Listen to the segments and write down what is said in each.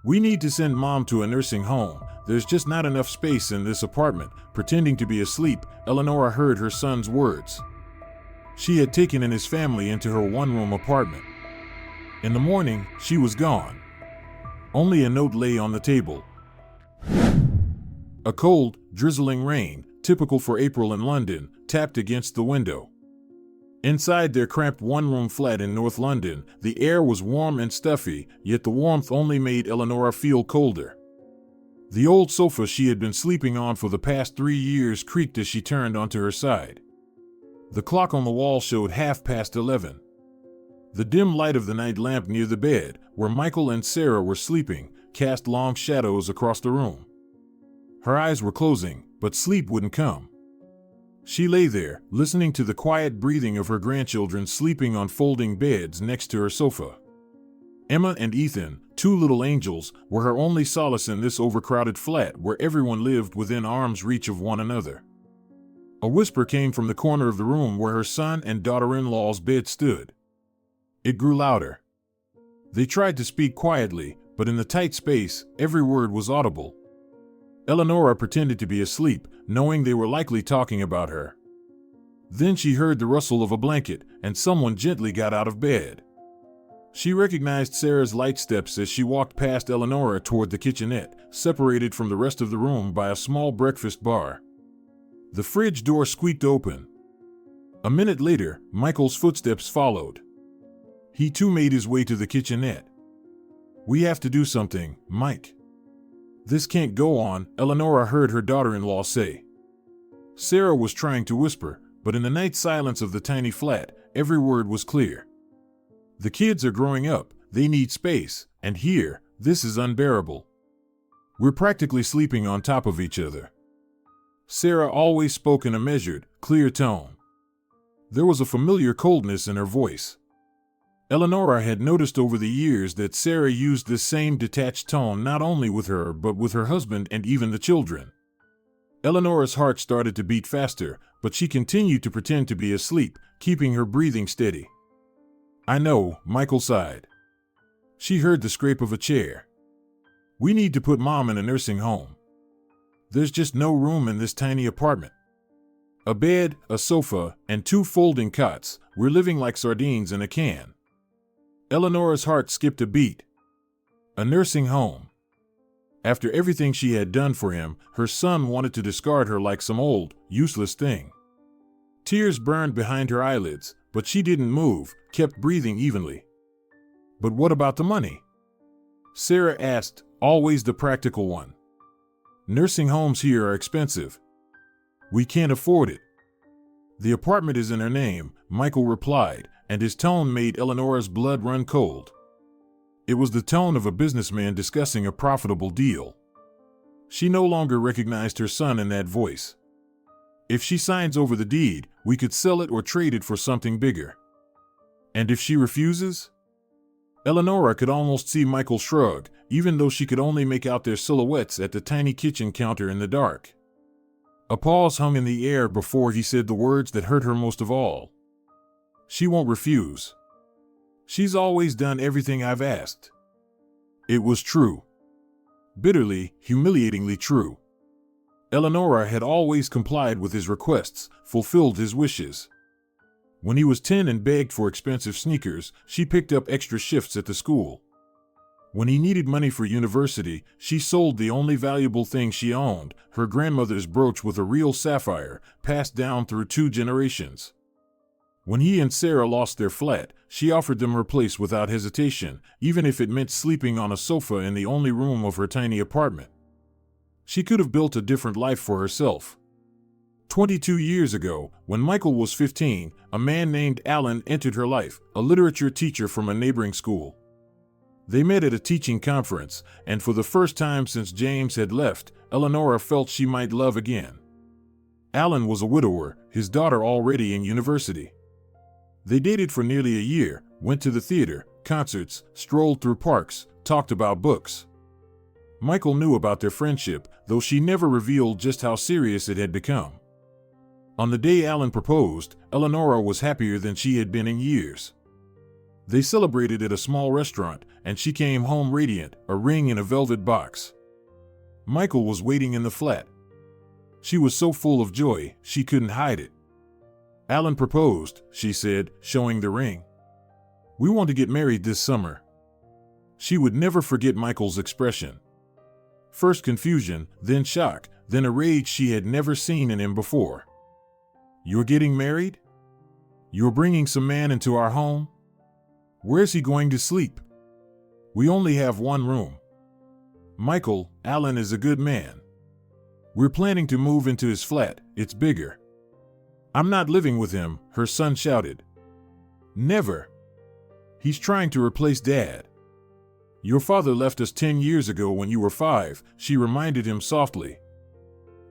We need to send Mom to a nursing home. There's just not enough space in this apartment. Pretending to be asleep, Eleanora heard her son's words. She had taken in his family into her one-room apartment. In the morning, she was gone. Only a note lay on the table. A cold, drizzling rain, typical for April in London, tapped against the window. Inside their cramped one-room flat in North London, the air was warm and stuffy, yet the warmth only made Eleanora feel colder. The old sofa she had been sleeping on for the past 3 years creaked as she turned onto her side. The clock on the wall showed 11:30. The dim light of the night lamp near the bed, where Michael and Sarah were sleeping, cast long shadows across the room. Her eyes were closing, but sleep wouldn't come. She lay there, listening to the quiet breathing of her grandchildren sleeping on folding beds next to her sofa. Emma and Ethan, two little angels, were her only solace in this overcrowded flat where everyone lived within arm's reach of one another. A whisper came from the corner of the room where her son and daughter-in-law's bed stood. It grew louder. They tried to speak quietly, but in the tight space, every word was audible. Eleanora pretended to be asleep, knowing they were likely talking about her. Then she heard the rustle of a blanket, and someone gently got out of bed. She recognized Sarah's light steps as she walked past Eleanora toward the kitchenette, separated from the rest of the room by a small breakfast bar. The fridge door squeaked open. A minute later, Michael's footsteps followed. He too made his way to the kitchenette. "We have to do something, Mike. This can't go on," Eleanora heard her daughter-in-law say. Sarah was trying to whisper, but in the night silence of the tiny flat, every word was clear. "The kids are growing up, they need space, and here, this is unbearable. We're practically sleeping on top of each other." Sarah always spoke in a measured, clear tone. There was a familiar coldness in her voice. Eleanora had noticed over the years that Sarah used this same detached tone not only with her but with her husband and even the children. Eleanora's heart started to beat faster, but she continued to pretend to be asleep, keeping her breathing steady. "I know," Michael sighed. She heard the scrape of a chair. "We need to put Mom in a nursing home. There's just no room in this tiny apartment. A bed, a sofa, and 2 folding cots. We're living like sardines in a can." Eleanora's heart skipped a beat. A nursing home. After everything she had done for him, her son wanted to discard her like some old, useless thing. Tears burned behind her eyelids, but she didn't move, kept breathing evenly. "But what about the money?" Sarah asked, always the practical one. "Nursing homes here are expensive. We can't afford it." "The apartment is in her name," Michael replied, and his tone made Eleanora's blood run cold. It was the tone of a businessman discussing a profitable deal. She no longer recognized her son in that voice. "If she signs over the deed, we could sell it or trade it for something bigger." "And if she refuses?" Eleanora could almost see Michael shrug, even though she could only make out their silhouettes at the tiny kitchen counter in the dark. A pause hung in the air before he said the words that hurt her most of all. "She won't refuse. She's always done everything I've asked." It was true. Bitterly, humiliatingly true. Eleanora had always complied with his requests, fulfilled his wishes. When he was 10 and begged for expensive sneakers, she picked up extra shifts at the school. When he needed money for university, she sold the only valuable thing she owned, her grandmother's brooch with a real sapphire, passed down through 2 generations. When he and Sarah lost their flat, she offered them her place without hesitation, even if it meant sleeping on a sofa in the only room of her tiny apartment. She could have built a different life for herself. 22 years ago, when Michael was 15, a man named Alan entered her life, a literature teacher from a neighboring school. They met at a teaching conference, and for the first time since James had left, Eleanora felt she might love again. Alan was a widower, his daughter already in university. They dated for nearly a year, went to the theater, concerts, strolled through parks, talked about books. Michael knew about their friendship, though she never revealed just how serious it had become. On the day Alan proposed, Eleanora was happier than she had been in years. They celebrated at a small restaurant, and she came home radiant, a ring in a velvet box. Michael was waiting in the flat. She was so full of joy, she couldn't hide it. "Alan proposed," she said, showing the ring. "We want to get married this summer." She would never forget Michael's expression. First confusion, then shock, then a rage she had never seen in him before. "You're getting married? You're bringing some man into our home? Where's he going to sleep? We only have one room." "Michael, Alan is a good man. We're planning to move into his flat, it's bigger." "I'm not living with him," her son shouted. "Never. He's trying to replace Dad." "Your father left us 10 years ago when you were 5, she reminded him softly.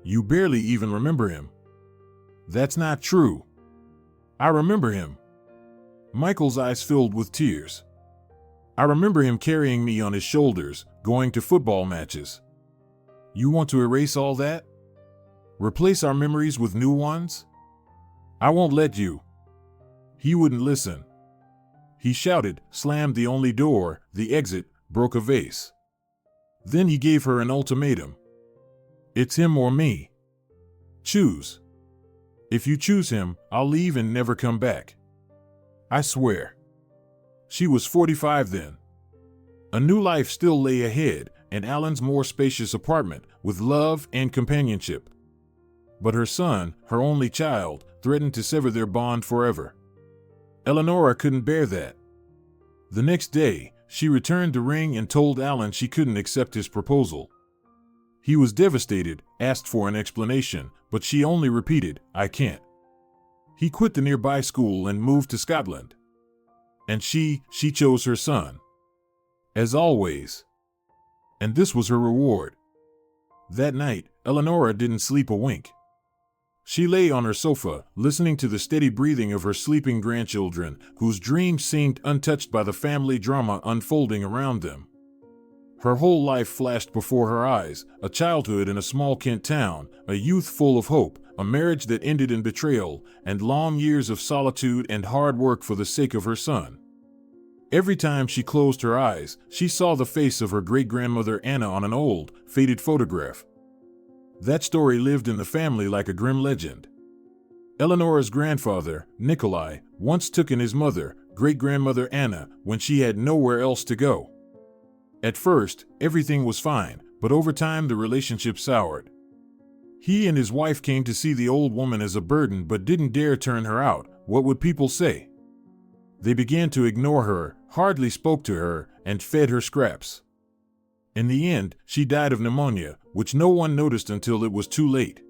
"You barely even remember him." "That's not true. I remember him." Michael's eyes filled with tears. "I remember him carrying me on his shoulders, going to football matches." "You want to erase all that? Replace our memories with new ones? I won't let you." He wouldn't listen. He shouted, slammed the only door, the exit, broke a vase. Then he gave her an ultimatum. "It's him or me. Choose. If you choose him, I'll leave and never come back. I swear." She was 45 then. A new life still lay ahead, and Alan's more spacious apartment, with love and companionship. But her son, her only child, threatened to sever their bond forever. Eleonora couldn't bear that. The next day, she returned the ring and told Alan she couldn't accept his proposal. He was devastated, asked for an explanation, but she only repeated, "I can't." He quit the nearby school and moved to Scotland. And she chose her son. As always. And this was her reward. That night, Eleonora didn't sleep a wink. She lay on her sofa, listening to the steady breathing of her sleeping grandchildren, whose dreams seemed untouched by the family drama unfolding around them. Her whole life flashed before her eyes, a childhood in a small Kent town, a youth full of hope, a marriage that ended in betrayal, and long years of solitude and hard work for the sake of her son. Every time she closed her eyes, she saw the face of her great-grandmother Anna on an old, faded photograph. That story lived in the family like a grim legend. Eleonora's grandfather, Nikolai, once took in his mother, great-grandmother Anna, when she had nowhere else to go. At first, everything was fine, but over time the relationship soured. He and his wife came to see the old woman as a burden but didn't dare turn her out. What would people say? They began to ignore her, hardly spoke to her, and fed her scraps. In the end, she died of pneumonia, which no one noticed until it was too late.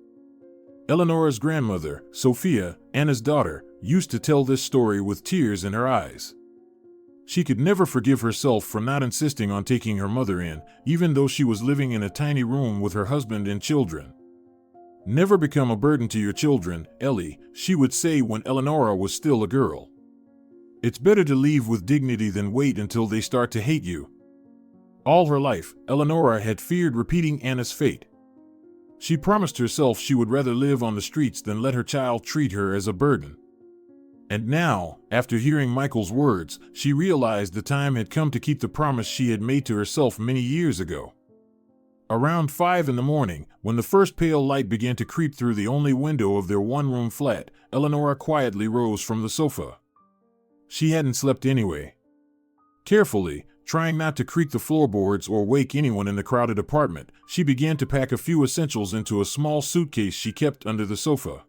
Eleonora's grandmother, Sophia, Anna's daughter, used to tell this story with tears in her eyes. She could never forgive herself for not insisting on taking her mother in, even though she was living in a tiny room with her husband and children. "Never become a burden to your children, Ellie," she would say when Eleonora was still a girl. "It's better to leave with dignity than wait until they start to hate you." All her life, Eleonora had feared repeating Anna's fate. She promised herself she would rather live on the streets than let her child treat her as a burden. And now, after hearing Michael's words, she realized the time had come to keep the promise she had made to herself many years ago. Around 5 in the morning, when the first pale light began to creep through the only window of their one-room flat, Eleonora quietly rose from the sofa. She hadn't slept anyway. Carefully, trying not to creak the floorboards or wake anyone in the crowded apartment, she began to pack a few essentials into a small suitcase she kept under the sofa.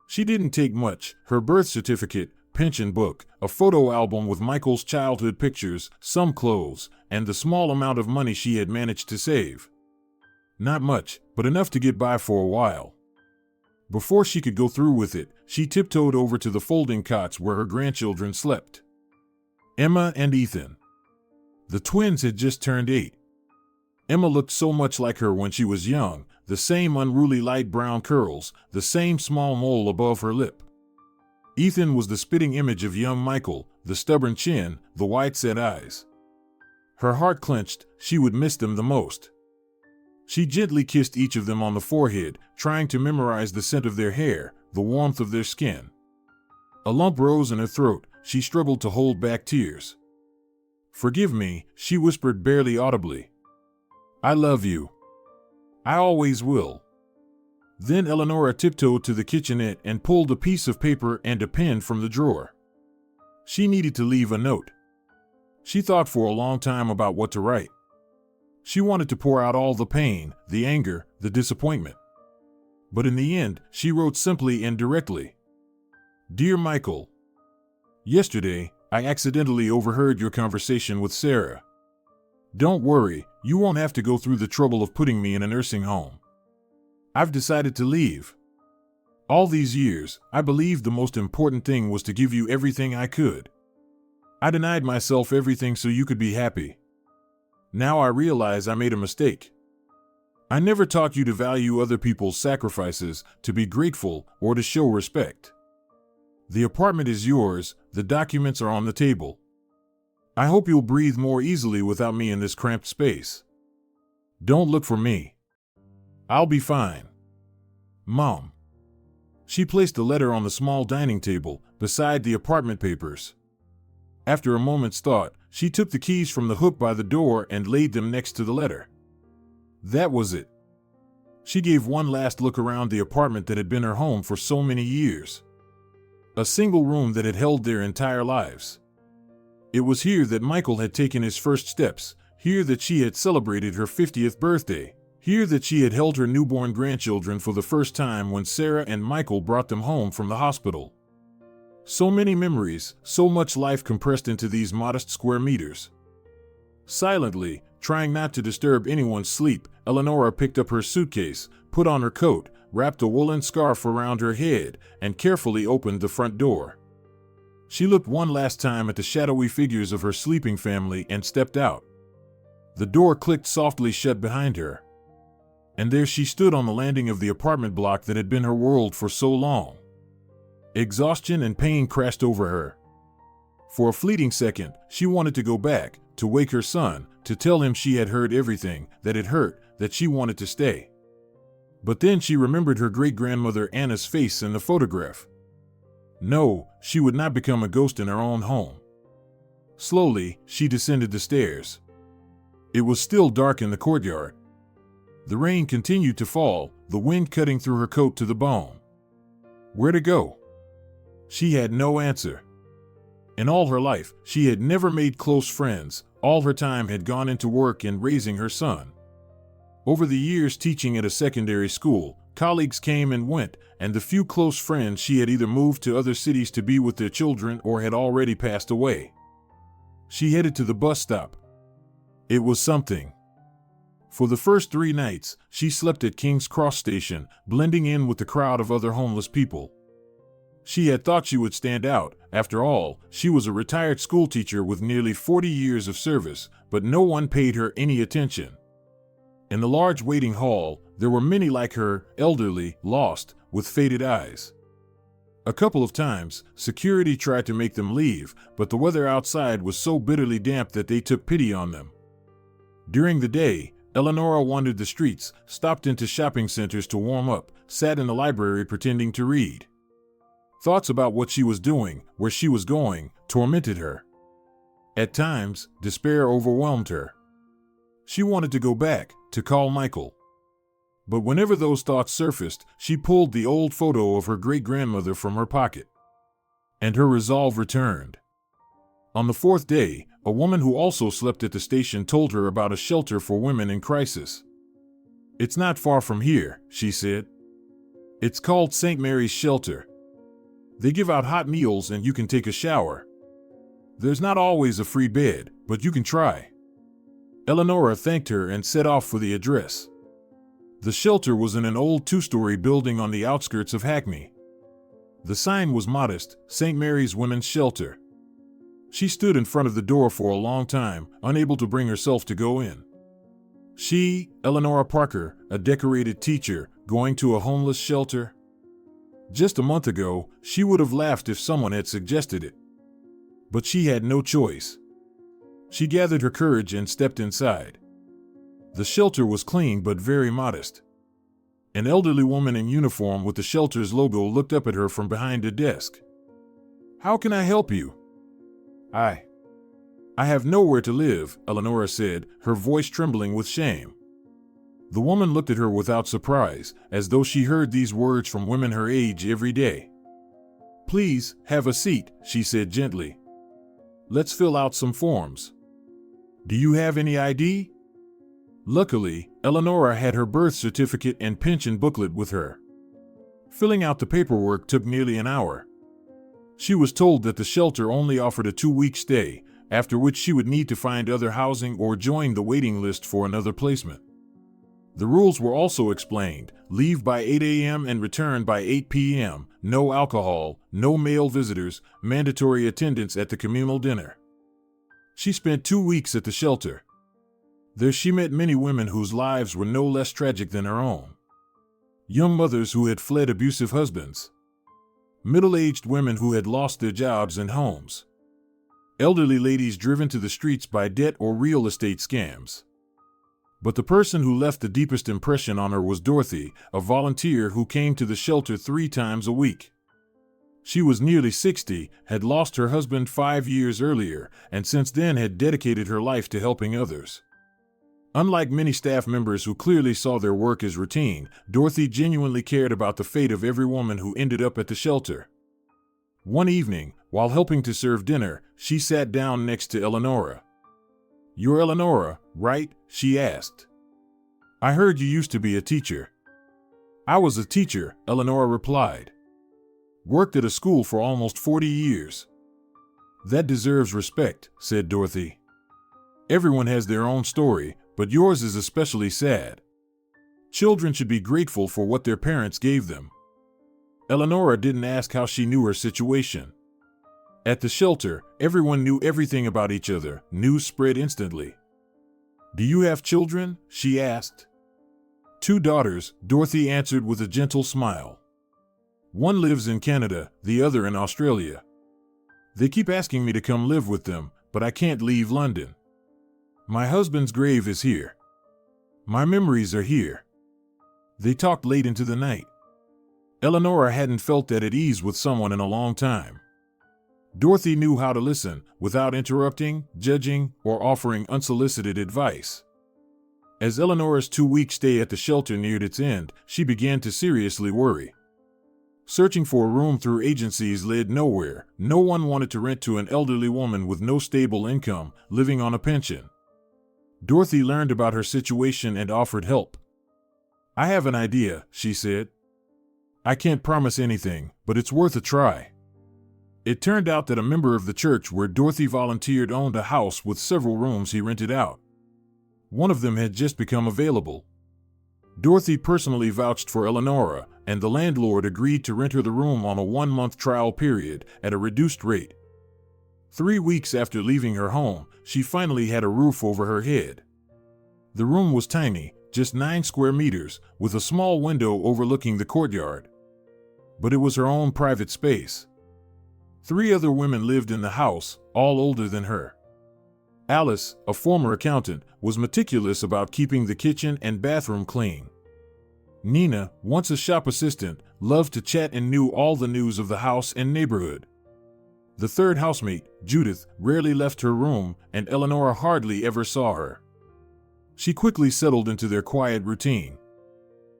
She didn't take much: her birth certificate, pension book, a photo album with Michael's childhood pictures, some clothes, and the small amount of money she had managed to save. Not much, but enough to get by for a while. Before she could go through with it, she tiptoed over to the folding cots where her grandchildren slept. Emma and Ethan. The twins had just turned 8. Emma looked so much like her when she was young, the same unruly light brown curls, the same small mole above her lip. Ethan was the spitting image of young Michael, the stubborn chin, the wide-set eyes. Her heart clenched. She would miss them the most. She gently kissed each of them on the forehead, trying to memorize the scent of their hair, the warmth of their skin. A lump rose in her throat. she struggled to hold back tears. "Forgive me," she whispered barely audibly. "I love you. I always will." Then Eleonora tiptoed to the kitchenette and pulled a piece of paper and a pen from the drawer. She needed to leave a note. She thought for a long time about what to write. She wanted to pour out all the pain, the anger, the disappointment. But in the end, she wrote simply and directly. "Dear Michael, yesterday, I accidentally overheard your conversation with Sarah. Don't worry, you won't have to go through the trouble of putting me in a nursing home. I've decided to leave. All these years, I believed the most important thing was to give you everything I could. I denied myself everything so you could be happy. Now I realize I made a mistake. I never taught you to value other people's sacrifices, to be grateful, or to show respect. The apartment is yours, the documents are on the table. I hope you'll breathe more easily without me in this cramped space. Don't look for me. I'll be fine. Mom." She placed the letter on the small dining table, beside the apartment papers. After a moment's thought, she took the keys from the hook by the door and laid them next to the letter. That was it. She gave one last look around the apartment that had been her home for so many years. A single room that had held their entire lives. It was here that Michael had taken his first steps, here that she had celebrated her 50th birthday, here that she had held her newborn grandchildren for the first time when Sarah and Michael brought them home from the hospital. So many memories, so much life compressed into these modest square meters. Silently, trying not to disturb anyone's sleep, Eleonora picked up her suitcase, put on her coat, wrapped a woolen scarf around her head, and carefully opened the front door. She looked one last time at the shadowy figures of her sleeping family and stepped out. The door clicked softly shut behind her. And there she stood on the landing of the apartment block that had been her world for so long. Exhaustion and pain crashed over her. For a fleeting second, she wanted to go back, to wake her son, to tell him she had heard everything, that it hurt, that she wanted to stay. But then she remembered her great-grandmother Anna's face in the photograph. No, she would not become a ghost in her own home. Slowly, she descended the stairs. It was still dark in the courtyard. The rain continued to fall, the wind cutting through her coat to the bone. Where to go? She had no answer. In all her life, she had never made close friends. All her time had gone into work and raising her son. Over the years teaching at a secondary school, colleagues came and went, and the few close friends she had either moved to other cities to be with their children or had already passed away. She headed to the bus stop. It was something. For the first 3 nights, she slept at King's Cross Station, blending in with the crowd of other homeless people. She had thought she would stand out. After all, she was a retired schoolteacher with nearly 40 years of service, but no one paid her any attention. In the large waiting hall, there were many like her, elderly, lost, with faded eyes. A couple of times, security tried to make them leave, but the weather outside was so bitterly damp that they took pity on them. During the day, Eleonora wandered the streets, stopped into shopping centers to warm up, sat in the library pretending to read. Thoughts about what she was doing, where she was going, tormented her. At times, despair overwhelmed her. She wanted to go back, to call Michael. But whenever those thoughts surfaced, she pulled the old photo of her great-grandmother from her pocket. And her resolve returned. On the 4th day, a woman who also slept at the station told her about a shelter for women in crisis. "It's not far from here," she said. "It's called St. Mary's Shelter. They give out hot meals and you can take a shower. There's not always a free bed, but you can try." Eleonora thanked her and set off for the address. The shelter was in an old 2-story building on the outskirts of Hackney. The sign was modest, St. Mary's Women's Shelter. She stood in front of the door for a long time, unable to bring herself to go in. She, Eleonora Parker, a decorated teacher, going to a homeless shelter? Just a month ago, she would have laughed if someone had suggested it. But she had no choice. She gathered her courage and stepped inside. The shelter was clean but very modest. An elderly woman in uniform with the shelter's logo looked up at her from behind a desk. "How can I help you?" I have nowhere to live, Eleonora said, her voice trembling with shame. The woman looked at her without surprise, as though she heard these words from women her age every day. Please, have a seat, she said gently. Let's fill out some forms. Do you have any ID? Luckily, Eleonora had her birth certificate and pension booklet with her. Filling out the paperwork took nearly an hour. She was told that the shelter only offered a 2-week stay, after which she would need to find other housing or join the waiting list for another placement. The rules were also explained: leave by 8 a.m. and return by 8 p.m., no alcohol, no male visitors, mandatory attendance at the communal dinner. She spent 2 weeks at the shelter. There she met many women whose lives were no less tragic than her own. Young mothers who had fled abusive husbands. Middle-aged women who had lost their jobs and homes. Elderly ladies driven to the streets by debt or real estate scams. But the person who left the deepest impression on her was Dorothy, a volunteer who came to the shelter 3 times a week. She was nearly 60, had lost her husband 5 years earlier, and since then had dedicated her life to helping others. Unlike many staff members who clearly saw their work as routine, Dorothy genuinely cared about the fate of every woman who ended up at the shelter. One evening, while helping to serve dinner, she sat down next to Eleonora. You're Eleonora, right? She asked. I heard you used to be a teacher. I was a teacher, Eleonora replied. Worked at a school for almost 40 years. That deserves respect, said Dorothy. Everyone has their own story, but yours is especially sad. Children should be grateful for what their parents gave them. Eleonora didn't ask how she knew her situation. At the shelter, everyone knew everything about each other. News spread instantly. Do you have children? She asked. 2 daughters, Dorothy answered with a gentle smile. One lives in Canada, the other in Australia. They keep asking me to come live with them, but I can't leave London. My husband's grave is here. My memories are here. They talked late into the night. Eleonora hadn't felt that at ease with someone in a long time. Dorothy knew how to listen, without interrupting, judging, or offering unsolicited advice. As Eleonora's 2-week stay at the shelter neared its end, she began to seriously worry. Searching for a room through agencies led nowhere. No one wanted to rent to an elderly woman with no stable income, living on a pension. Dorothy learned about her situation and offered help. I have an idea, she said. I can't promise anything, but it's worth a try. It turned out that a member of the church where Dorothy volunteered owned a house with several rooms he rented out. One of them had just become available. Dorothy personally vouched for Eleonora, and the landlord agreed to rent her the room on a 1-month trial period at a reduced rate. 3 weeks after leaving her home, she finally had a roof over her head. The room was tiny, just 9 square meters, with a small window overlooking the courtyard. But it was her own private space. 3 other women lived in the house, all older than her. Alice, a former accountant, was meticulous about keeping the kitchen and bathroom clean. Nina, once a shop assistant, loved to chat and knew all the news of the house and neighborhood. The third housemate, Judith, rarely left her room, and Eleonora hardly ever saw her. She quickly settled into their quiet routine.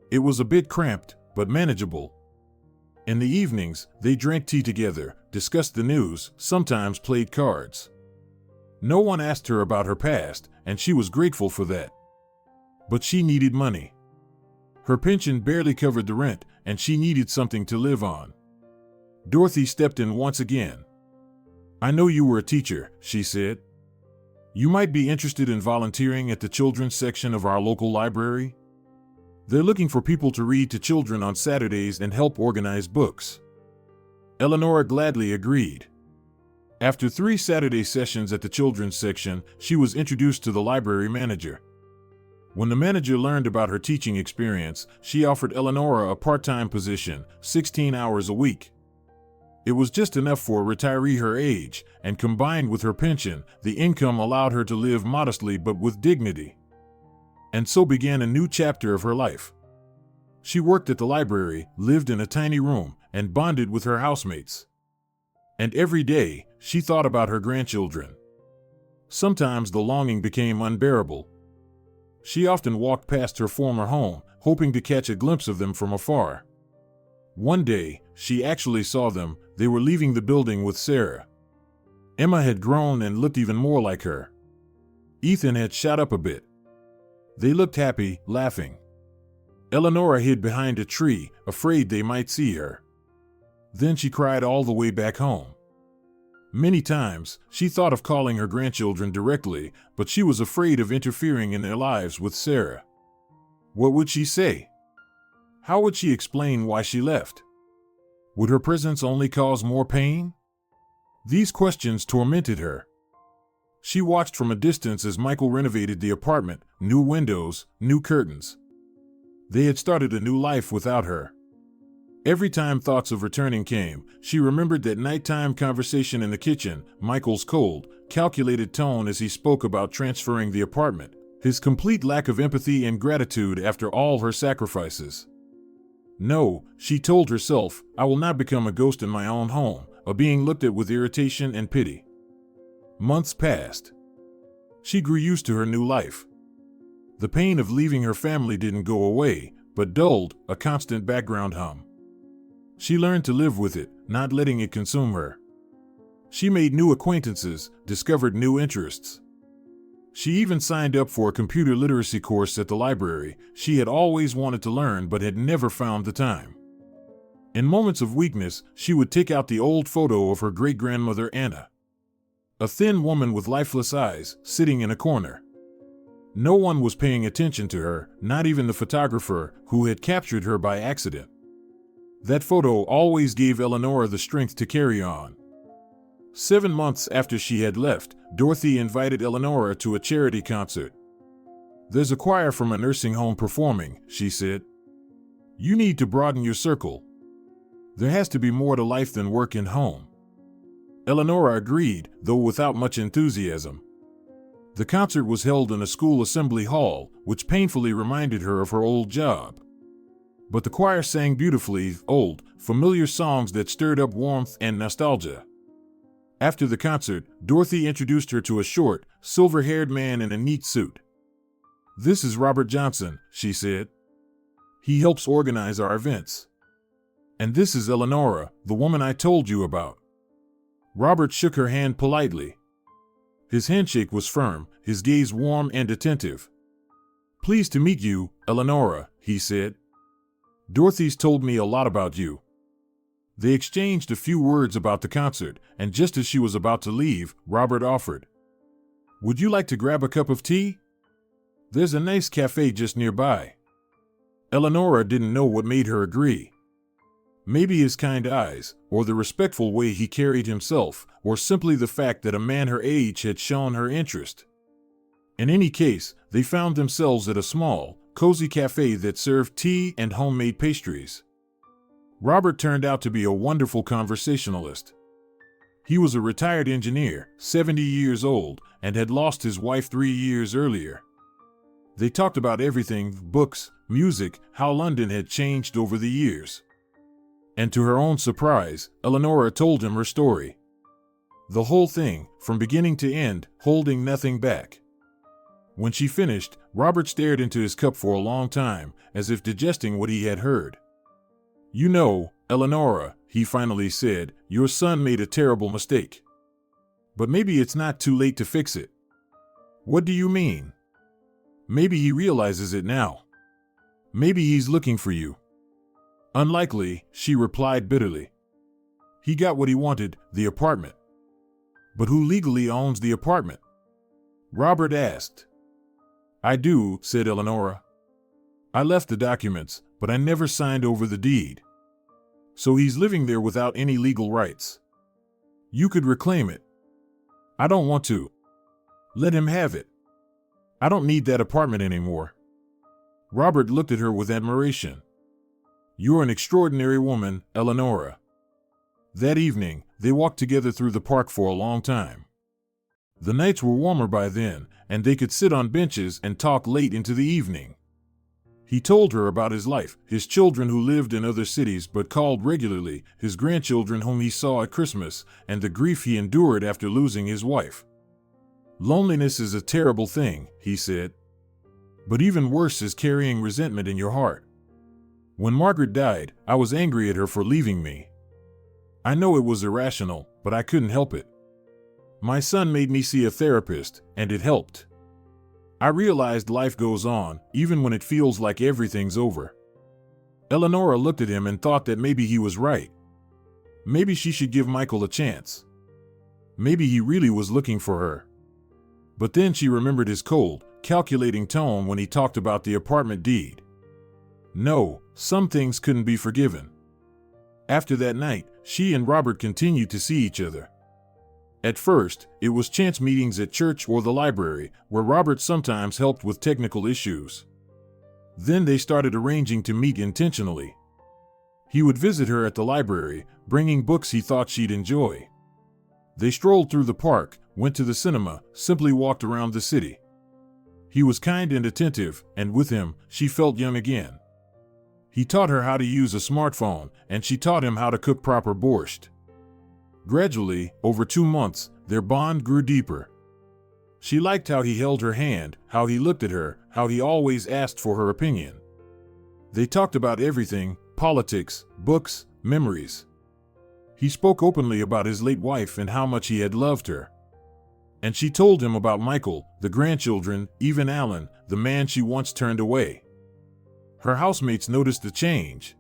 It was a bit cramped, but manageable. In the evenings, they drank tea together, discussed the news, sometimes played cards. No one asked her about her past, and she was grateful for that. But she needed money. Her pension barely covered the rent, and she needed something to live on. Dorothy stepped in once again. I know you were a teacher, she said. You might be interested in volunteering at the children's section of our local library. They're looking for people to read to children on Saturdays and help organize books. Eleonora gladly agreed. After 3 Saturday sessions at the children's section, she was introduced to the library manager. When the manager learned about her teaching experience, she offered Eleonora a part-time position, 16 hours a week. It was just enough for a retiree her age, and combined with her pension, the income allowed her to live modestly but with dignity. And so began a new chapter of her life. She worked at the library, lived in a tiny room, and bonded with her housemates. And every day, she thought about her grandchildren. Sometimes the longing became unbearable. She often walked past her former home, hoping to catch a glimpse of them from afar. One day, she actually saw them. They were leaving the building with Sarah. Emma had grown and looked even more like her. Ethan had shot up a bit. They looked happy, laughing. Eleonora hid behind a tree, afraid they might see her. Then she cried all the way back home. Many times, she thought of calling her grandchildren directly, but she was afraid of interfering in their lives with Sarah. What would she say? How would she explain why she left? Would her presence only cause more pain? These questions tormented her. She watched from a distance as Michael renovated the apartment, new windows, new curtains. They had started a new life without her. Every time thoughts of returning came, she remembered that nighttime conversation in the kitchen, Michael's cold, calculated tone as he spoke about transferring the apartment, his complete lack of empathy and gratitude after all her sacrifices. No, she told herself, I will not become a ghost in my own home, a being looked at with irritation and pity. Months passed. She grew used to her new life. The pain of leaving her family didn't go away, but dulled, a constant background hum. She learned to live with it, not letting it consume her. She made new acquaintances, discovered new interests. She even signed up for a computer literacy course at the library she had always wanted to learn but had never found the time. In moments of weakness, she would take out the old photo of her great-grandmother Anna. A thin woman with lifeless eyes, sitting in a corner. No one was paying attention to her, not even the photographer who had captured her by accident. That photo always gave Eleonora the strength to carry on. 7 months after she had left, Dorothy invited Eleonora to a charity concert. There's a choir from a nursing home performing, she said. You need to broaden your circle. There has to be more to life than work and home. Eleonora agreed, though without much enthusiasm. The concert was held in a school assembly hall, which painfully reminded her of her old job. But the choir sang beautifully, old, familiar songs that stirred up warmth and nostalgia. After the concert, Dorothy introduced her to a short, silver-haired man in a neat suit. This is Robert Johnson, she said. He helps organize our events. And this is Eleonora, the woman I told you about. Robert shook her hand politely. His handshake was firm, his gaze warm and attentive. Pleased to meet you, Eleonora, he said. Dorothy's told me a lot about you. They exchanged a few words about the concert, and just as she was about to leave, Robert offered. Would you like to grab a cup of tea? There's a nice cafe just nearby. Eleonora didn't know what made her agree. Maybe his kind eyes, or the respectful way he carried himself, or simply the fact that a man her age had shown her interest. In any case, they found themselves at a small, cozy cafe that served tea and homemade pastries. Robert turned out to be a wonderful conversationalist. He was a retired engineer, 70 years old, and had lost his wife 3 years earlier. They talked about everything, books, music, how London had changed over the years. And to her own surprise, Eleonora told him her story. The whole thing, from beginning to end, holding nothing back. When she finished, Robert stared into his cup for a long time, as if digesting what he had heard. You know, Eleonora, he finally said, your son made a terrible mistake. But maybe it's not too late to fix it. What do you mean? Maybe he realizes it now. Maybe he's looking for you. Unlikely, she replied bitterly. He got what he wanted, the apartment. But who legally owns the apartment? Robert asked. I do, said Eleonora. I left the documents, but I never signed over the deed. So he's living there without any legal rights. You could reclaim it. I don't want to. Let him have it. I don't need that apartment anymore. Robert looked at her with admiration. You're an extraordinary woman, Eleonora. That evening, they walked together through the park for a long time. The nights were warmer by then, and they could sit on benches and talk late into the evening. He told her about his life, his children who lived in other cities but called regularly, his grandchildren whom he saw at Christmas, and the grief he endured after losing his wife. "Loneliness is a terrible thing," he said. "But even worse is carrying resentment in your heart. When Margaret died, I was angry at her for leaving me. I know it was irrational, but I couldn't help it. My son made me see a therapist, and it helped. I realized life goes on, even when it feels like everything's over." Eleonora looked at him and thought that maybe he was right. Maybe she should give Michael a chance. Maybe he really was looking for her. But then she remembered his cold, calculating tone when he talked about the apartment deed. No, some things couldn't be forgiven. After that night, she and Robert continued to see each other. At first, it was chance meetings at church or the library, where Robert sometimes helped with technical issues. Then they started arranging to meet intentionally. He would visit her at the library, bringing books he thought she'd enjoy. They strolled through the park, went to the cinema, simply walked around the city. He was kind and attentive, and with him, she felt young again. He taught her how to use a smartphone, and she taught him how to cook proper borscht. Gradually, over 2 months, their bond grew deeper. She liked how he held her hand, how he looked at her, how he always asked for her opinion. They talked about everything: politics, books, memories. He spoke openly about his late wife and how much he had loved her. And she told him about Michael, the grandchildren, even Alan, the man she once turned away. Her housemates noticed the change.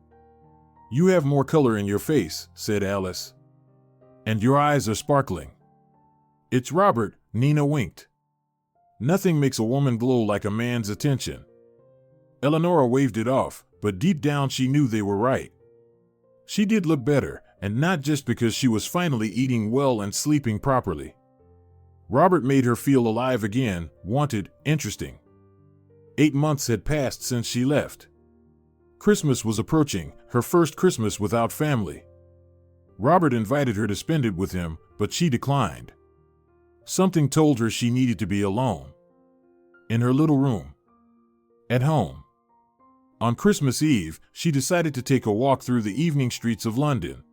"You have more color in your face," said Alice. "And your eyes are sparkling." "It's Robert," Nina winked. Nothing makes a woman glow like a man's attention. Eleonora waved it off, but deep down she knew they were right. She did look better, and not just because she was finally eating well and sleeping properly. Robert made her feel alive again, wanted, interesting. 8 months had passed since she left. Christmas was approaching, her first Christmas without family. Robert invited her to spend it with him, but she declined. Something told her she needed to be alone. In her little room. At home. On Christmas Eve, she decided to take a walk through the evening streets of London.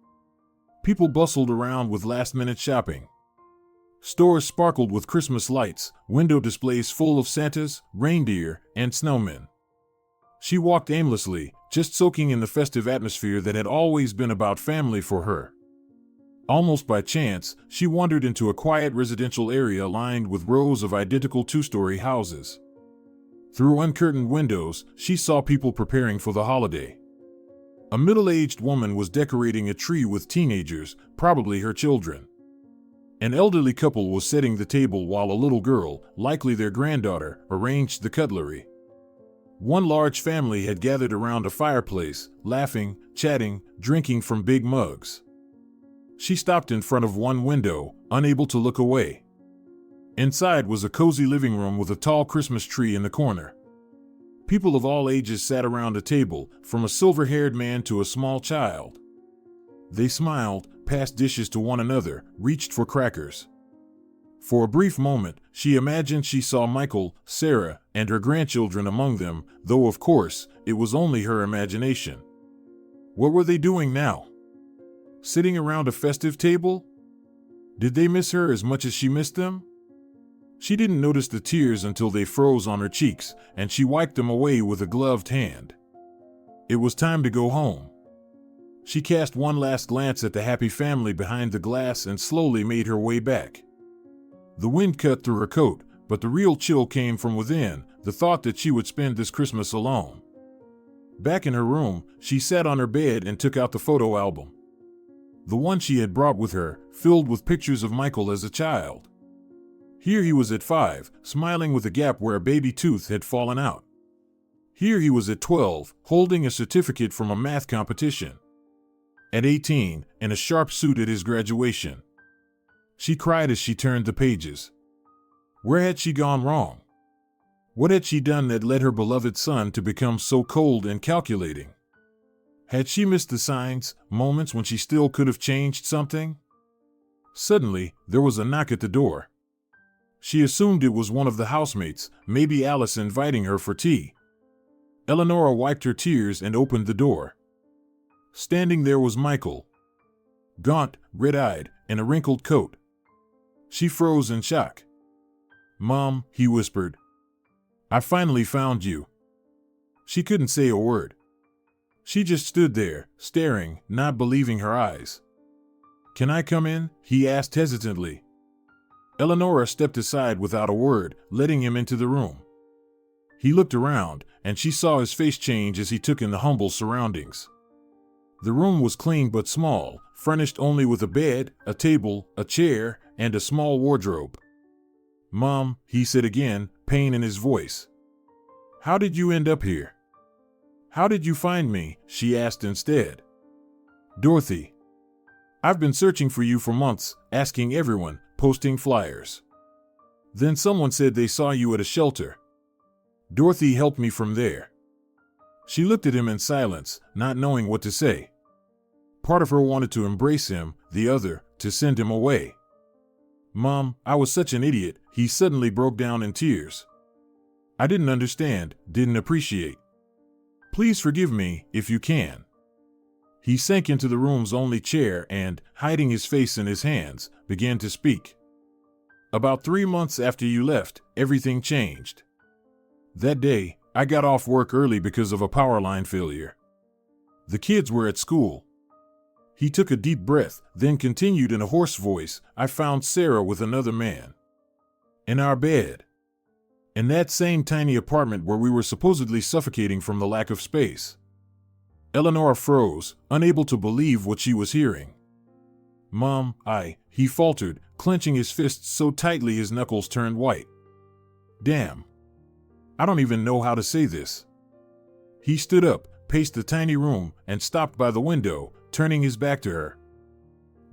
People bustled around with last-minute shopping. Stores sparkled with Christmas lights, window displays full of Santas, reindeer, and snowmen. She walked aimlessly, just soaking in the festive atmosphere that had always been about family for her. Almost by chance, she wandered into a quiet residential area lined with rows of identical 2-story houses. Through uncurtained windows, she saw people preparing for the holiday. A middle-aged woman was decorating a tree with teenagers, probably her children. An elderly couple was setting the table while a little girl, likely their granddaughter, arranged the cutlery. One large family had gathered around a fireplace, laughing, chatting, drinking from big mugs. She stopped in front of one window, unable to look away. Inside was a cozy living room with a tall Christmas tree in the corner. People of all ages sat around a table, from a silver-haired man to a small child. They smiled, passed dishes to one another, reached for crackers. For a brief moment, she imagined she saw Michael, Sarah, and her grandchildren among them, though of course, it was only her imagination. What were they doing now? Sitting around a festive table? Did they miss her as much as she missed them? She didn't notice the tears until they froze on her cheeks, and she wiped them away with a gloved hand. It was time to go home. She cast one last glance at the happy family behind the glass and slowly made her way back. The wind cut through her coat, but the real chill came from within, the thought that she would spend this Christmas alone. Back in her room, she sat on her bed and took out the photo album. The one she had brought with her, filled with pictures of Michael as a child. Here he was at 5, smiling with a gap where a baby tooth had fallen out. Here he was at 12, holding a certificate from a math competition. At 18, in a sharp suit at his graduation. She cried as she turned the pages. Where had she gone wrong? What had she done that led her beloved son to become so cold and calculating? Had she missed the signs, moments when she still could have changed something? Suddenly, there was a knock at the door. She assumed it was one of the housemates, maybe Alice inviting her for tea. Eleanora wiped her tears and opened the door. Standing there was Michael. Gaunt, red-eyed, in a wrinkled coat. She froze in shock. "Mom," he whispered. "I finally found you." She couldn't say a word. She just stood there, staring, not believing her eyes. "Can I come in?" he asked hesitantly. Eleanora stepped aside without a word, letting him into the room. He looked around, and she saw his face change as he took in the humble surroundings. The room was clean but small, furnished only with a bed, a table, a chair, and a small wardrobe. "Mom," he said again, pain in his voice. "How did you end up here?" "How did you find me?" she asked instead. "Dorothy. I've been searching for you for months, asking everyone, posting flyers. Then someone said they saw you at a shelter. Dorothy helped me from there." She looked at him in silence, not knowing what to say. Part of her wanted to embrace him, the other, to send him away. "Mom, I was such an idiot," he suddenly broke down in tears. "I didn't understand, didn't appreciate. Please forgive me, if you can." He sank into the room's only chair and, hiding his face in his hands, began to speak. "About 3 months after you left, everything changed. That day, I got off work early because of a power line failure. The kids were at school." He took a deep breath, then continued in a hoarse voice, "I found Sarah with another man. In our bed. In that same tiny apartment where we were supposedly suffocating from the lack of space." Eleanora froze, unable to believe what she was hearing. "Mom, he faltered, clenching his fists so tightly his knuckles turned white. "Damn. I don't even know how to say this." He stood up, paced the tiny room, and stopped by the window, turning his back to her.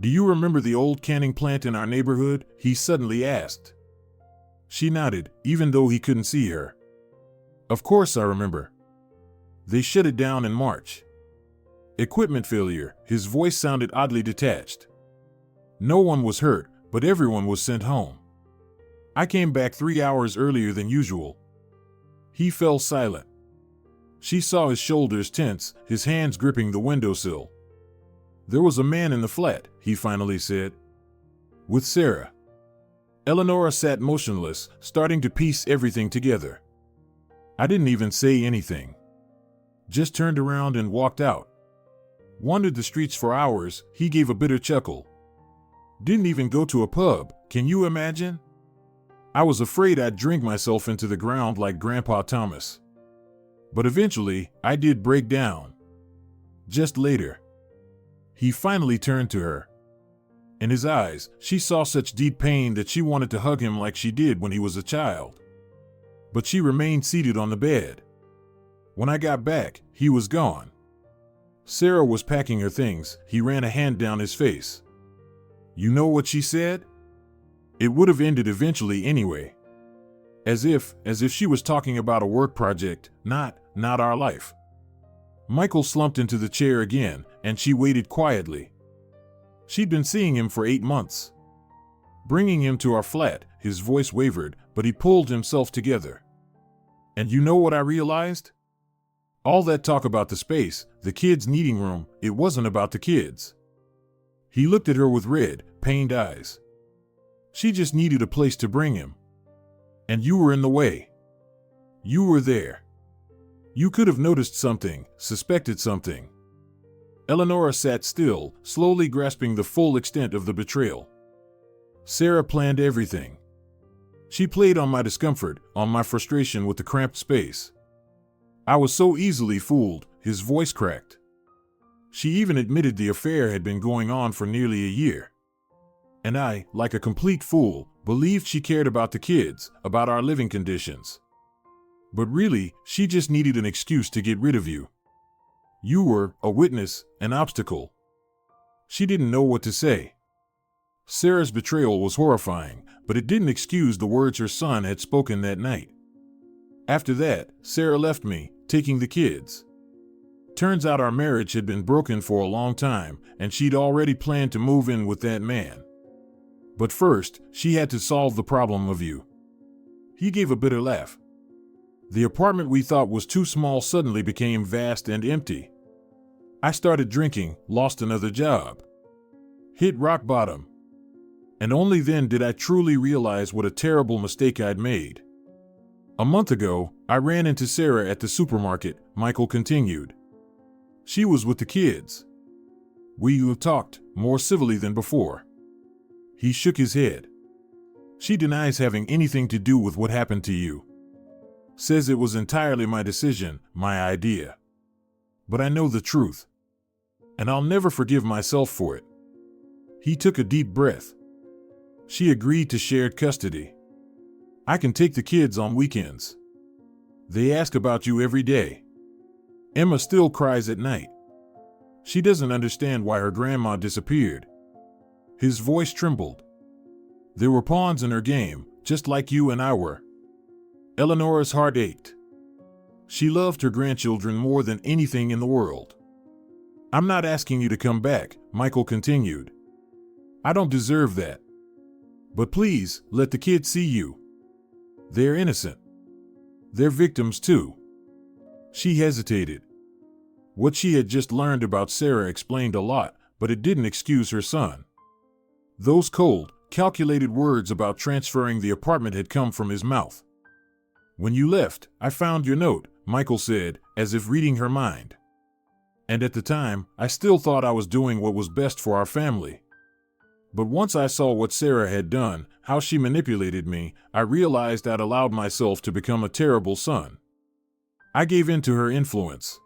"Do you remember the old canning plant in our neighborhood?" he suddenly asked. She nodded, even though he couldn't see her. "Of course I remember. They shut it down in March. Equipment failure." His voice sounded oddly detached. "No one was hurt, but everyone was sent home. I came back 3 hours earlier than usual." He fell silent. She saw his shoulders tense, his hands gripping the windowsill. "There was a man in the flat," he finally said. "With Sarah." Eleanora sat motionless, starting to piece everything together. "I didn't even say anything. Just turned around and walked out. Wandered the streets for hours," he gave a bitter chuckle. "Didn't even go to a pub, can you imagine? I was afraid I'd drink myself into the ground like Grandpa Thomas. But eventually, I did break down. Just later." He finally turned to her. In his eyes, she saw such deep pain that she wanted to hug him like she did when he was a child. But she remained seated on the bed. "When I got back, he was gone. Sarah was packing her things." He ran a hand down his face. "You know what she said? It would have ended eventually anyway. As if she was talking about a work project, not our life." Michael slumped into the chair again, and she waited quietly. She'd been seeing him for 8 months. Bringing him to our flat, his voice wavered, but he pulled himself together. "And you know what I realized? All that talk about the space, the kids needing room, it wasn't about the kids." He looked at her with red, pained eyes. "She just needed a place to bring him. And you were in the way. You were there. You could have noticed something, suspected something." Eleanora sat still, slowly grasping the full extent of the betrayal. "Sarah planned everything. She played on my discomfort, on my frustration with the cramped space. I was so easily fooled." His voice cracked. "She even admitted the affair had been going on for nearly a year. And I, like a complete fool, believed she cared about the kids, about our living conditions. But really, she just needed an excuse to get rid of you. You were a witness, an obstacle." She didn't know what to say. Sarah's betrayal was horrifying, but it didn't excuse the words her son had spoken that night. "After that, Sarah left me, taking the kids. Turns out our marriage had been broken for a long time, and she'd already planned to move in with that man. But first, she had to solve the problem of you." He gave a bitter laugh. The apartment we thought was too small suddenly became vast and empty. I started drinking, lost another job, hit rock bottom. And only then did I truly realize what a terrible mistake I'd made. A month ago, I ran into Sarah at the supermarket, Michael continued. She was with the kids. We talked, more civilly than before. He shook his head. She denies having anything to do with what happened to you. Says it was entirely my decision, my idea. But I know the truth. And I'll never forgive myself for it. He took a deep breath. She agreed to shared custody. I can take the kids on weekends. They ask about you every day. Emma still cries at night. She doesn't understand why her grandma disappeared. His voice trembled. There were pawns in her game, just like you and I were. Eleanora's heart ached. She loved her grandchildren more than anything in the world. I'm not asking you to come back, Michael continued. I don't deserve that. But please, let the kids see you. They're innocent. They're victims too. She hesitated. What she had just learned about Sarah explained a lot, but it didn't excuse her son. Those cold, calculated words about transferring the apartment had come from his mouth. When you left, I found your note, Michael said, as if reading her mind. And at the time, I still thought I was doing what was best for our family. But once I saw what Sarah had done, how she manipulated me, I realized I'd allowed myself to become a terrible son. I gave in to her influence.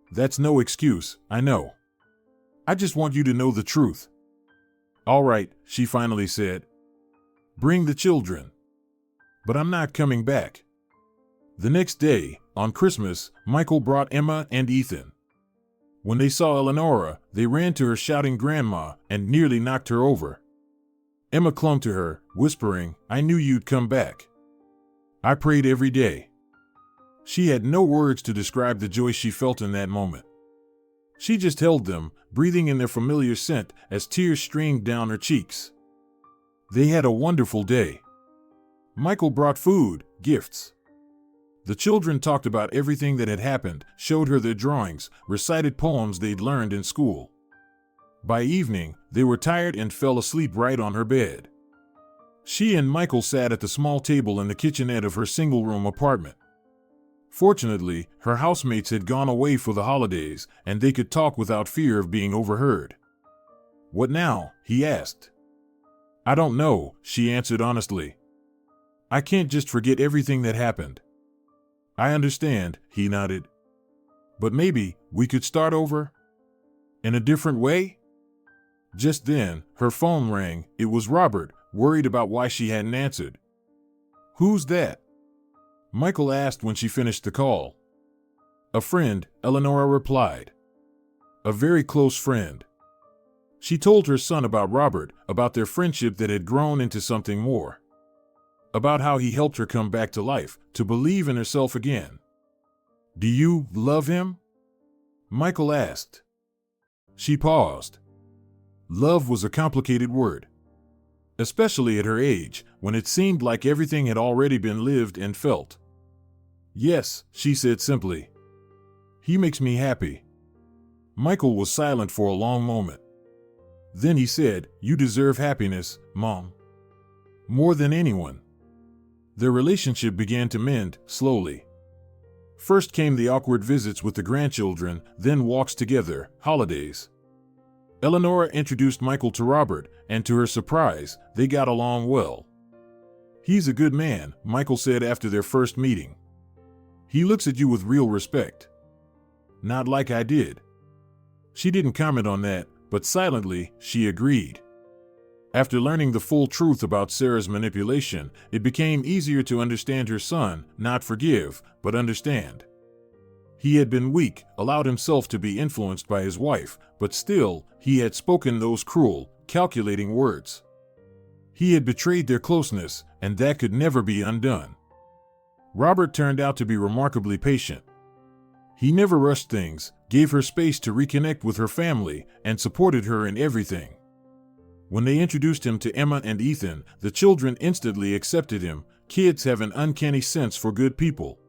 That's no excuse, I know. I just want you to know the truth. All right, she finally said. Bring the children. But I'm not coming back. The next day, on Christmas, Michael brought Emma and Ethan. When they saw Eleanora, they ran to her shouting grandma and nearly knocked her over. Emma clung to her, whispering, I knew you'd come back. I prayed every day. She had no words to describe the joy she felt in that moment. She just held them, breathing in their familiar scent as tears streamed down her cheeks. They had a wonderful day. Michael brought food, gifts. The children talked about everything that had happened, showed her their drawings, recited poems they'd learned in school. By evening, they were tired and fell asleep right on her bed. She and Michael sat at the small table in the kitchenette of her single-room apartment. Fortunately, her housemates had gone away for the holidays, and they could talk without fear of being overheard. What now? He asked. I don't know, she answered honestly. I can't just forget everything that happened. I understand, he nodded. But maybe we could start over? In a different way? Just then, her phone rang. It was Robert, worried about why she hadn't answered. Who's that? Michael asked when she finished the call. A friend, Eleanora replied. A very close friend. She told her son about Robert, about their friendship that had grown into something more. About how he helped her come back to life, to believe in herself again. Do you love him? Michael asked. She paused. Love was a complicated word. Especially at her age, when it seemed like everything had already been lived and felt. Yes, she said simply. He makes me happy. Michael was silent for a long moment. Then he said, You deserve happiness, Mom. More than anyone. Their relationship began to mend, slowly. First came the awkward visits with the grandchildren, then walks together, holidays. Eleanora introduced Michael to Robert, and to her surprise, they got along well. He's a good man, Michael said after their first meeting. He looks at you with real respect. Not like I did. She didn't comment on that, but silently, she agreed. After learning the full truth about Sarah's manipulation, it became easier to understand her son, not forgive, but understand. He had been weak, allowed himself to be influenced by his wife, but still, he had spoken those cruel, calculating words. He had betrayed their closeness, and that could never be undone. Robert turned out to be remarkably patient. He never rushed things, gave her space to reconnect with her family, and supported her in everything. When they introduced him to Emma and Ethan, the children instantly accepted him. Kids have an uncanny sense for good people.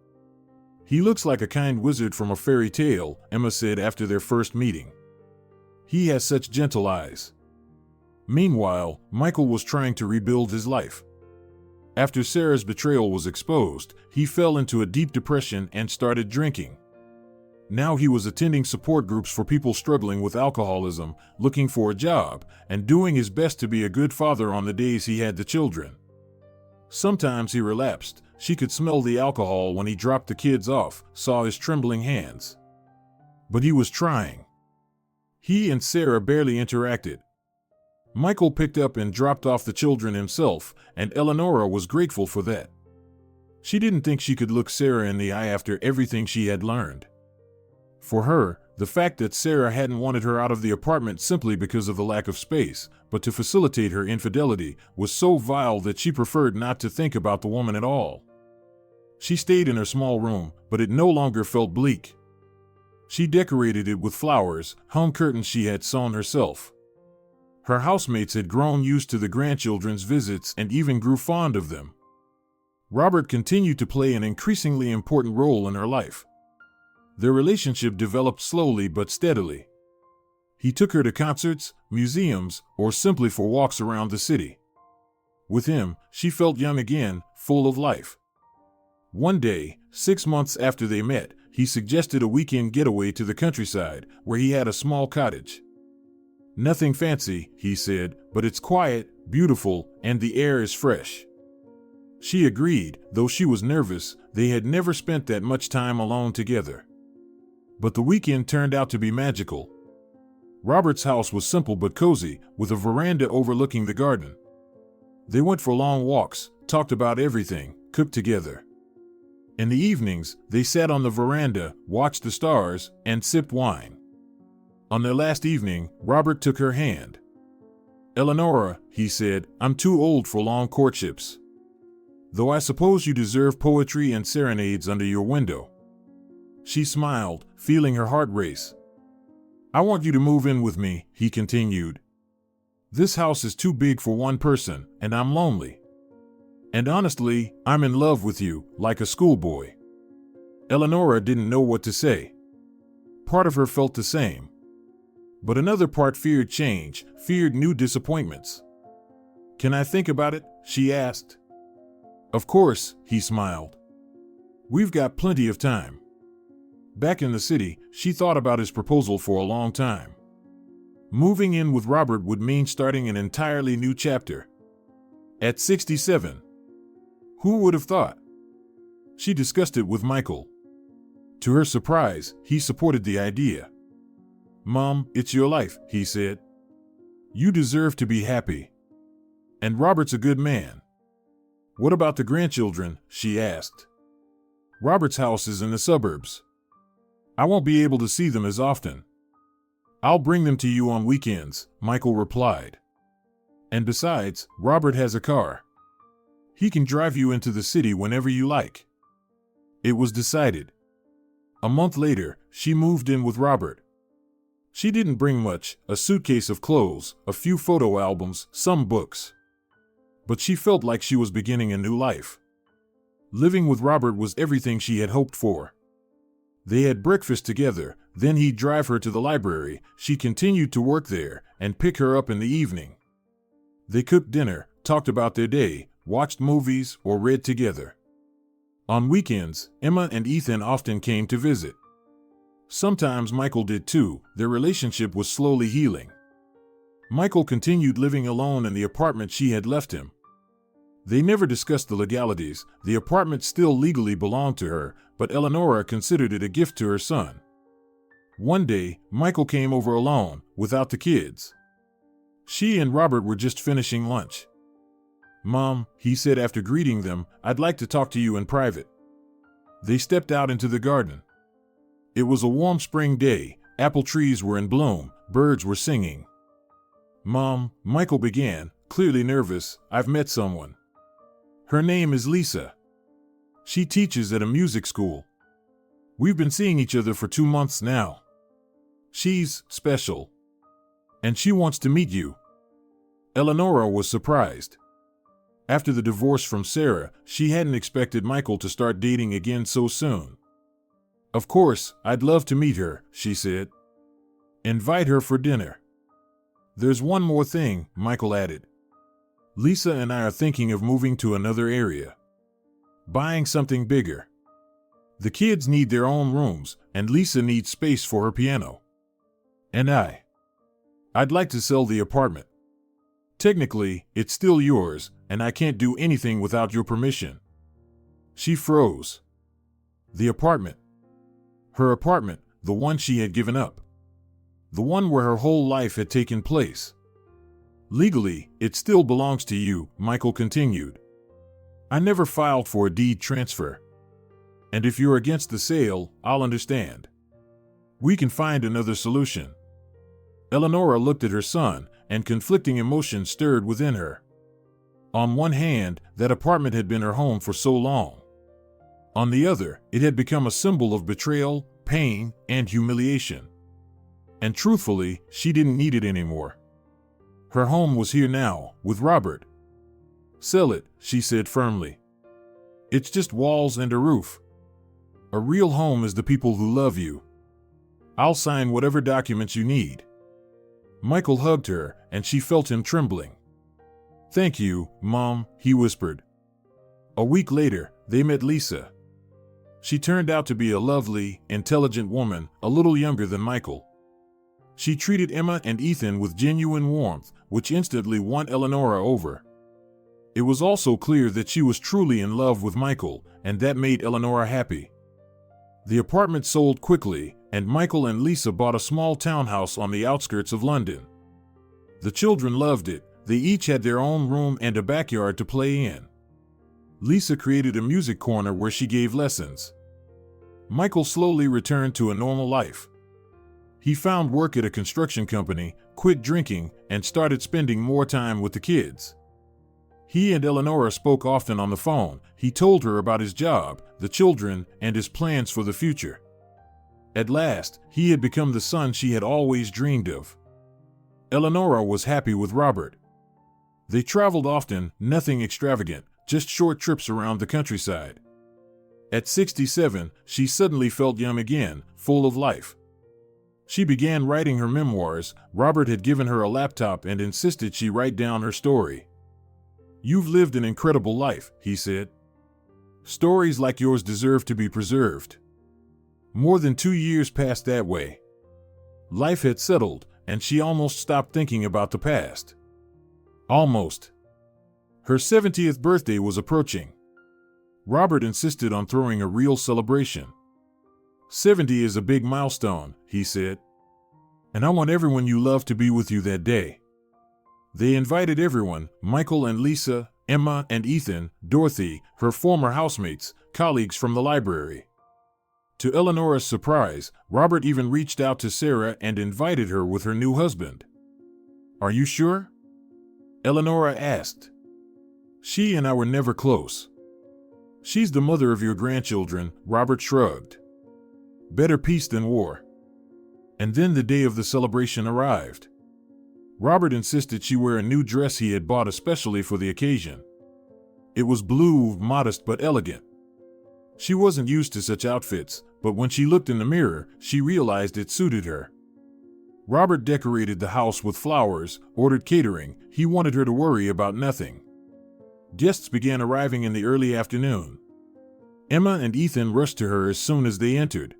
He looks like a kind wizard from a fairy tale, Emma said after their first meeting. He has such gentle eyes. Meanwhile, Michael was trying to rebuild his life. After Sarah's betrayal was exposed, he fell into a deep depression and started drinking. Now he was attending support groups for people struggling with alcoholism, looking for a job, and doing his best to be a good father on the days he had the children. Sometimes he relapsed. She could smell the alcohol when he dropped the kids off, saw his trembling hands. But he was trying. He and Sarah barely interacted. Michael picked up and dropped off the children himself, and Eleonora was grateful for that. She didn't think she could look Sarah in the eye after everything she had learned. For her, the fact that Sarah hadn't wanted her out of the apartment simply because of the lack of space, but to facilitate her infidelity, was so vile that she preferred not to think about the woman at all. She stayed in her small room, but it no longer felt bleak. She decorated it with flowers, hung curtains she had sewn herself. Her housemates had grown used to the grandchildren's visits and even grew fond of them. Robert continued to play an increasingly important role in her life. Their relationship developed slowly but steadily. He took her to concerts, museums, or simply for walks around the city. With him, she felt young again, full of life. One day, 6 months after they met, he suggested a weekend getaway to the countryside, where he had a small cottage. "Nothing fancy," he said, "but it's quiet, beautiful, and the air is fresh." She agreed, though she was nervous. They had never spent that much time alone together. But the weekend turned out to be magical. Robert's house was simple but cozy, with a veranda overlooking the garden. They went for long walks, talked about everything, cooked together. In the evenings, they sat on the veranda, watched the stars, and sipped wine. On their last evening, Robert took her hand. "Eleonora," he said, "I'm too old for long courtships. Though I suppose you deserve poetry and serenades under your window." She smiled, feeling her heart race. "I want you to move in with me," he continued. "This house is too big for one person, and I'm lonely. And honestly, I'm in love with you, like a schoolboy." Eleonora didn't know what to say. Part of her felt the same. But another part feared change, feared new disappointments. "Can I think about it?" she asked. "Of course," he smiled. "We've got plenty of time." Back in the city, she thought about his proposal for a long time. Moving in with Robert would mean starting an entirely new chapter. At 67. Who would have thought? She discussed it with Michael. To her surprise, he supported the idea. "Mom, it's your life," he said. "You deserve to be happy. And Robert's a good man." "What about the grandchildren?" she asked. "Robert's house is in the suburbs. I won't be able to see them as often." "I'll bring them to you on weekends," Michael replied. "And besides, Robert has a car. He can drive you into the city whenever you like." It was decided. A month later, she moved in with Robert. She didn't bring much, a suitcase of clothes, a few photo albums, some books. But she felt like she was beginning a new life. Living with Robert was everything she had hoped for. They had breakfast together, then he'd drive her to the library, she continued to work there, and pick her up in the evening. They cooked dinner, talked about their day, watched movies, or read together. On weekends, Emma and Ethan often came to visit. Sometimes Michael did too. Their relationship was slowly healing. Michael continued living alone in the apartment she had left him. They never discussed the legalities. The apartment still legally belonged to her, but Eleonora considered it a gift to her son. One day, Michael came over alone, without the kids. She and Robert were just finishing lunch. "Mom," he said after greeting them, "I'd like to talk to you in private." They stepped out into the garden. It was a warm spring day, apple trees were in bloom, birds were singing. "Mom," Michael began, clearly nervous, "I've met someone. Her name is Lisa. She teaches at a music school. We've been seeing each other for 2 months now. She's special. And she wants to meet you." Eleonora was surprised. After the divorce from Sarah, she hadn't expected Michael to start dating again so soon. Of course, I'd love to meet her, she said. Invite her for dinner. There's one more thing, Michael added. Lisa and I are thinking of moving to another area. Buying something bigger. The kids need their own rooms, and Lisa needs space for her piano. And I'd like to sell the apartment. Technically, it's still yours, and I can't do anything without your permission. She froze. The apartment. Her apartment, the one she had given up. The one where her whole life had taken place. Legally, it still belongs to you, Michael continued. I never filed for a deed transfer. And if you're against the sale, I'll understand. We can find another solution. Eleonora looked at her son, and conflicting emotions stirred within her. On one hand, that apartment had been her home for so long. On the other, it had become a symbol of betrayal, pain, and humiliation. And truthfully, she didn't need it anymore. Her home was here now, with Robert. Sell it, she said firmly. It's just walls and a roof. A real home is the people who love you. I'll sign whatever documents you need. Michael hugged her, and she felt him trembling. Thank you, Mom, he whispered. A week later, they met Lisa. She turned out to be a lovely, intelligent woman, a little younger than Michael. She treated Emma and Ethan with genuine warmth, which instantly won Eleonora over. It was also clear that she was truly in love with Michael, and that made Eleonora happy. The apartment sold quickly, and Michael and Lisa bought a small townhouse on the outskirts of London. The children loved it. They each had their own room and a backyard to play in. Lisa created a music corner where she gave lessons. Michael slowly returned to a normal life. He found work at a construction company, quit drinking, and started spending more time with the kids. He and Eleonora spoke often on the phone. He told her about his job, the children, and his plans for the future. At last, he had become the son she had always dreamed of. Eleonora was happy with Robert. They traveled often, nothing extravagant, just short trips around the countryside. At 67, she suddenly felt young again, full of life. She began writing her memoirs. Robert had given her a laptop and insisted she write down her story. You've lived an incredible life, he said. Stories like yours deserve to be preserved. More than 2 years passed that way. Life had settled, and she almost stopped thinking about the past. Almost. Her 70th birthday was approaching. Robert insisted on throwing a real celebration. 70 is a big milestone, he said. And I want everyone you love to be with you that day. They invited everyone, Michael and Lisa, Emma and Ethan, Dorothy, her former housemates, colleagues from the library. To Eleonora's surprise, Robert even reached out to Sarah and invited her with her new husband. Are you sure? Eleonora asked. She and I were never close. She's the mother of your grandchildren, Robert shrugged. Better peace than war. And then the day of the celebration arrived. Robert insisted she wear a new dress he had bought especially for the occasion. It was blue, modest but elegant. She wasn't used to such outfits, but when she looked in the mirror, she realized it suited her. Robert decorated the house with flowers, ordered catering. He wanted her to worry about nothing. Guests began arriving in the early afternoon. Emma and Ethan rushed to her as soon as they entered.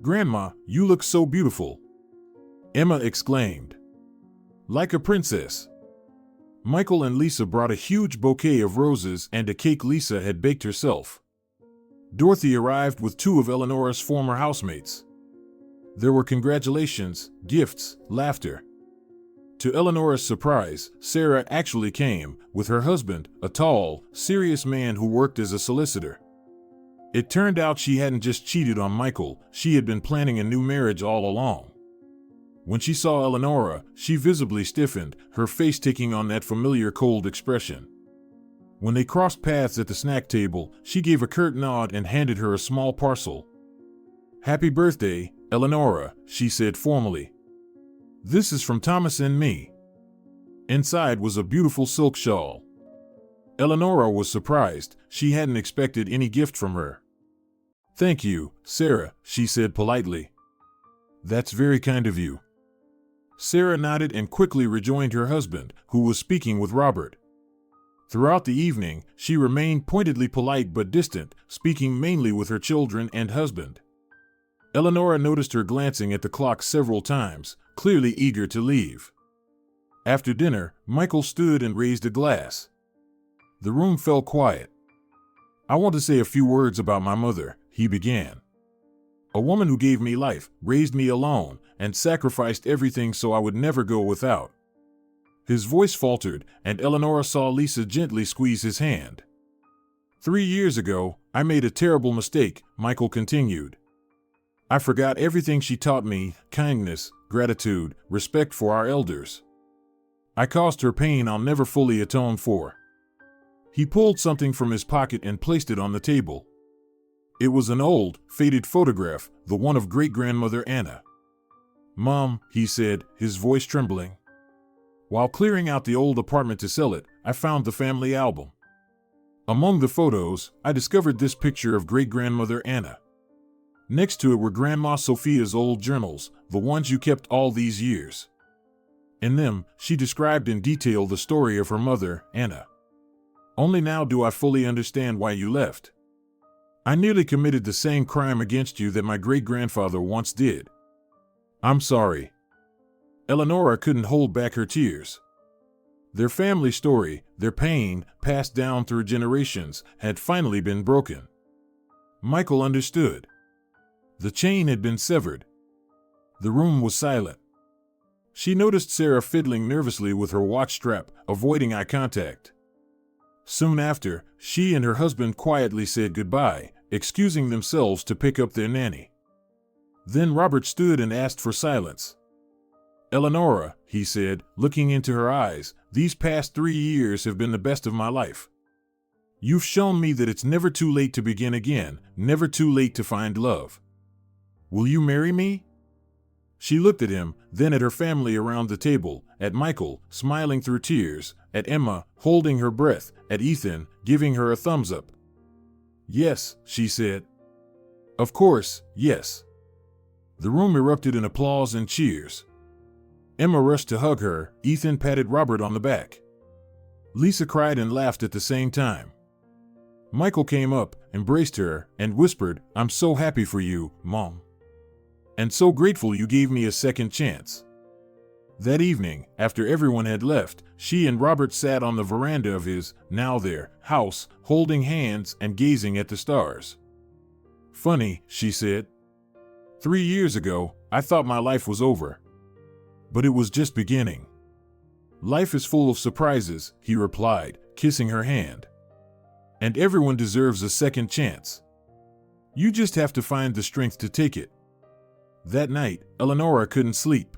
Grandma, you look so beautiful, Emma exclaimed. Like a princess. Michael and Lisa brought a huge bouquet of roses and a cake Lisa had baked herself. Dorothy arrived with 2 of Eleonora's former housemates. There were congratulations, gifts, laughter. To Eleonora's surprise, Sarah actually came, with her husband, a tall, serious man who worked as a solicitor. It turned out she hadn't just cheated on Michael, she had been planning a new marriage all along. When she saw Eleonora, she visibly stiffened, her face taking on that familiar cold expression. When they crossed paths at the snack table, she gave a curt nod and handed her a small parcel. Happy birthday, Eleonora, she said formally. This is from Thomas and me. Inside was a beautiful silk shawl. Eleonora was surprised. She hadn't expected any gift from her. Thank you, Sarah, she said politely. That's very kind of you. Sarah nodded and quickly rejoined her husband, who was speaking with Robert. Throughout the evening, she remained pointedly polite but distant, speaking mainly with her children and husband. Eleanora noticed her glancing at the clock several times, clearly eager to leave. After dinner, Michael stood and raised a glass. The room fell quiet. I want to say a few words about my mother, he began. A woman who gave me life, raised me alone, and sacrificed everything so I would never go without. His voice faltered, and Eleanora saw Lisa gently squeeze his hand. 3 years ago, I made a terrible mistake, Michael continued. I forgot everything she taught me, kindness, gratitude, respect for our elders. I caused her pain I'll never fully atone for. He pulled something from his pocket and placed it on the table. It was an old, faded photograph, the one of great-grandmother Anna. Mom, he said, his voice trembling. While clearing out the old apartment to sell it, I found the family album. Among the photos, I discovered this picture of great-grandmother Anna. Next to it were Grandma Sophia's old journals, the ones you kept all these years. In them, she described in detail the story of her mother, Anna. Only now do I fully understand why you left. I nearly committed the same crime against you that my great-grandfather once did. I'm sorry. Eleanora couldn't hold back her tears. Their family story, their pain, passed down through generations, had finally been broken. Michael understood. The chain had been severed. The room was silent. She noticed Sarah fiddling nervously with her watch strap, avoiding eye contact. Soon after, she and her husband quietly said goodbye, excusing themselves to pick up their nanny. Then Robert stood and asked for silence. Eleanora, he said, looking into her eyes, these past 3 years have been the best of my life. You've shown me that it's never too late to begin again, never too late to find love. Will you marry me? She looked at him, then at her family around the table, at Michael, smiling through tears, at Emma, holding her breath, at Ethan, giving her a thumbs up. Yes, she said. Of course, yes. The room erupted in applause and cheers. Emma rushed to hug her, Ethan patted Robert on the back. Lisa cried and laughed at the same time. Michael came up, embraced her, and whispered, I'm so happy for you, Mom. And so grateful you gave me a second chance. That evening, after everyone had left, she and Robert sat on the veranda of his, now their, house, holding hands and gazing at the stars. Funny, she said. 3 years ago, I thought my life was over. But it was just beginning. Life is full of surprises, he replied, kissing her hand. And everyone deserves a second chance. You just have to find the strength to take it. That night, Eleanora couldn't sleep.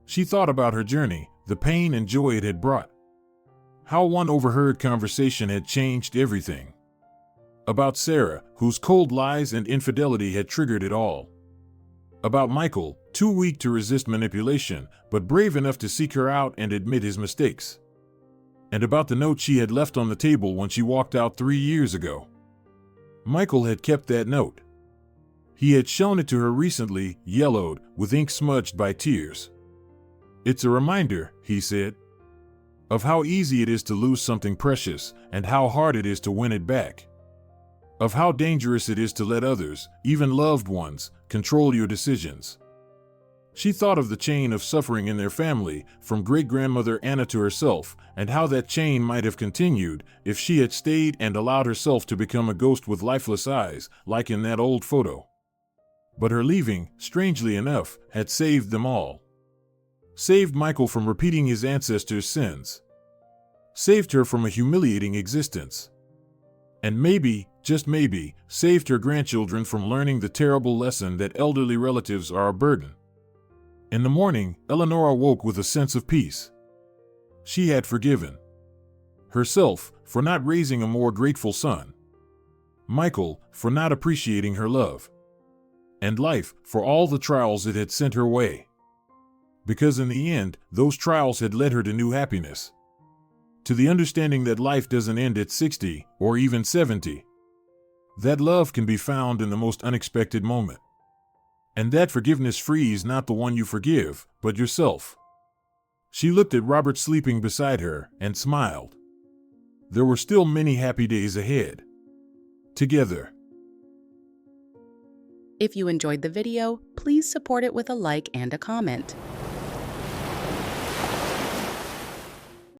She thought about her journey, the pain and joy it had brought. How one overheard conversation had changed everything. About Sarah, whose cold lies and infidelity had triggered it all. About Michael, too weak to resist manipulation, but brave enough to seek her out and admit his mistakes. And about the note she had left on the table when she walked out 3 years ago. Michael had kept that note. He had shown it to her recently, yellowed, with ink smudged by tears. It's a reminder, he said, of how easy it is to lose something precious and how hard it is to win it back. Of how dangerous it is to let others, even loved ones, control your decisions. She thought of the chain of suffering in their family, from great-grandmother Anna to herself, and how that chain might have continued if she had stayed and allowed herself to become a ghost with lifeless eyes, like in that old photo. But her leaving, strangely enough, had saved them all. Saved Michael from repeating his ancestors' sins. Saved her from a humiliating existence. And maybe, just maybe, saved her grandchildren from learning the terrible lesson that elderly relatives are a burden. In the morning, Eleanora woke with a sense of peace. She had forgiven herself for not raising a more grateful son, Michael for not appreciating her love, and life for all the trials it had sent her way. Because in the end, those trials had led her to new happiness. To the understanding that life doesn't end at 60 or even 70. That love can be found in the most unexpected moment. And that forgiveness frees not the one you forgive, but yourself. She looked at Robert sleeping beside her and smiled. There were still many happy days ahead. Together. If you enjoyed the video, please support it with a like and a comment.